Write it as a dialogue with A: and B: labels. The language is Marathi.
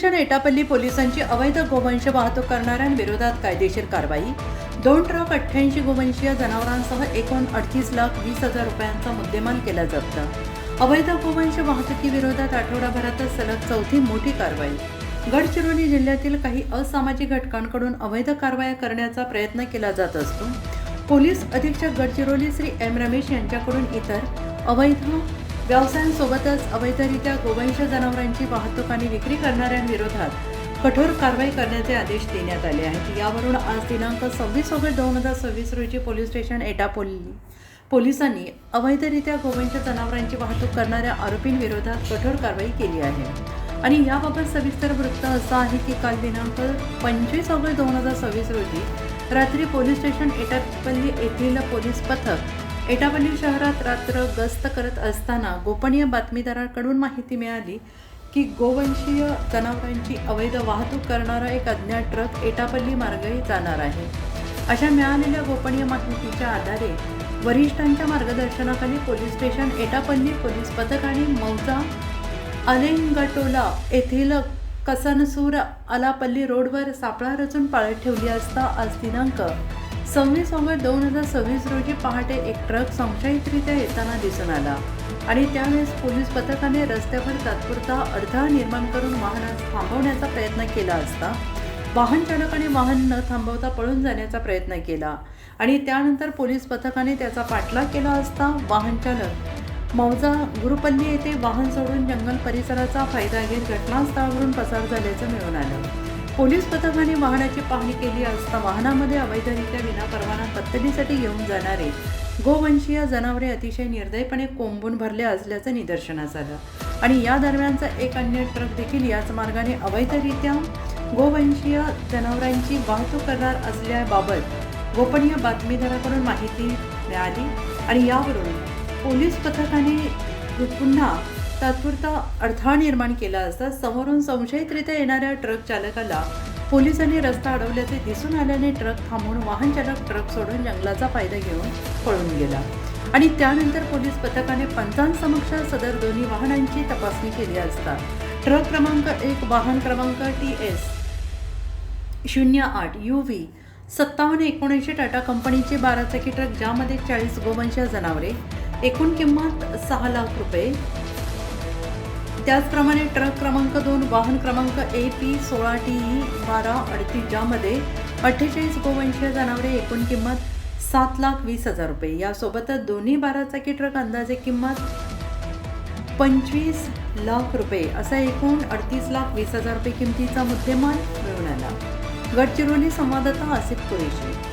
A: स्टेशन एटापल्ली पोलिसांची अवैध गोवंश वाहतूक करणाऱ्यांविरोधात कायदेशीर कारवाई. 2 ट्रक 88 गोवंशीय जनावरांसह एकूण 38,20,000 रुपयांचा मुद्देमाल केला जप्त. अवैध गोवंश वाहतुकीविरोधात आठवडाभरातच सलग चौथी मोठी कारवाई. गडचिरोली जिल्ह्यातील काही असामाजिक घटकांकडून अवैध कारवाया करण्याचा प्रयत्न केला जात असतो. पोलीस अधीक्षक गडचिरोली श्री एम रमेश यांच्याकडून इतर अवैध व्यवसायांसोबतच अवैधरित्या गोवंश जनावरांची वाहतूक आणि विक्री करणाऱ्यांविरोधात कठोर कारवाई करण्याचे आदेश देण्यात आले आहेत. यावरून आज दिनांक 26 ऑगस्ट 2026 रोजी पोलीस स्टेशन एटापल्ली पोलिसांनी अवैधरित्या गोवंश जनावरांची वाहतूक करणाऱ्या आरोपींविरोधात कठोर कारवाई केली आहे. आणि याबाबत सविस्तर वृत्त असं आहे की काल दिनांक 25 ऑगस्ट 2026 रोजी रात्री पोलीस स्टेशन एटापल्ली येथील पोलीस पथक एटापल्ली शहरात रात्र गस्त करत असताना गोपनीय बातमीदारांकडून माहिती मिळाली की गोवंशीय जनावरांची अवैध वाहतूक करणारा एक अज्ञात ट्रक एटापल्ली मार्गे जाणार आहे. अशा मिळालेल्या गोपनीय माहितीच्या आधारे वरिष्ठांच्या मार्गदर्शनाखाली पोलीस स्टेशन एटापल्ली पोलीस पथकाने मौजा अलेंगटोला येथील कसनसूर आलापल्ली रोडवर सापळा रचून पाळत ठेवली असता आज दिनांक 26 ऑगस्ट 2026 रोजी पहाटे एक ट्रक संशयितरित्या येताना दिसून आला आणि त्यावेळेस पोलीस पथकाने रस्त्यावर तात्पुरता अडथळा निर्माण करून वाहनास थांबवण्याचा प्रयत्न केला असता वाहन चालकाने वाहन न थांबवता पळून जाण्याचा प्रयत्न केला आणि त्यानंतर पोलीस पथकाने त्याचा पाठलाग केला असता वाहन चालक मौजा गुरुपल्ली येथे वाहन सोडून जंगल परिसराचा फायदा घेत घटनास्थळावरून पसार झाल्याचं मिळून आलं. पोलीस पथकाने वाहनाची पाहणी केली असता वाहनामध्ये अवैधरित्या विनापरवाना कत्तलीसाठी घेऊन जाणारे गोवंशीय जनावरे अतिशय निर्दयपणे कोंबून भरले असल्याचं निदर्शनास आलं आणि या दरम्यानचा एक अन्य ट्रक देखील याच मार्गाने अवैधरित्या गोवंशीय जनावरांची वाहतूक करणार असल्याबाबत गोपनीय बातमीदाराकडून माहिती मिळाली आणि यावरून पोलीस पथकाने पुन्हा तात्पुरता अडथळा निर्माण केला असता समोरून संशयितरित्या येणाऱ्या ट्रक चालकाला पोलिसांनी रस्ता अडवल्याचे दिसून आल्याने ट्रक थांबवून वाहन चालक ट्रक सोडून जंगलाचा फायदा घेऊन पळून गेला आणि त्यानंतर पोलीस पथकाने पंचांसमक्ष सदर दोन्ही वाहनांची तपासणी केली असता ट्रक क्रमांक 1 वाहन क्रमांक TS 08 UV 5779 टाटा कंपनीचे 12 चाकी ट्रक ज्यामध्ये 40 गोवंशीय जनावरे एकूण किंमत 6 लाख रुपये. त्याचप्रमाणे ट्रक क्रमांक 2 वाहन क्रमांक AP 16TE 1238 ज्यामध्ये 48 गोवंशीय जनावरे एकूण किंमत 7,20,000 रुपये. यासोबतच दोन्ही 12 चाकी ट्रक अंदाजे किंमत 25 लाख रुपये असा एकूण 38,20,000 रुपये किमतीचा मुद्देमाल मिळून आला. गडचिरोली संवाददाता आसिफ कुरेशी.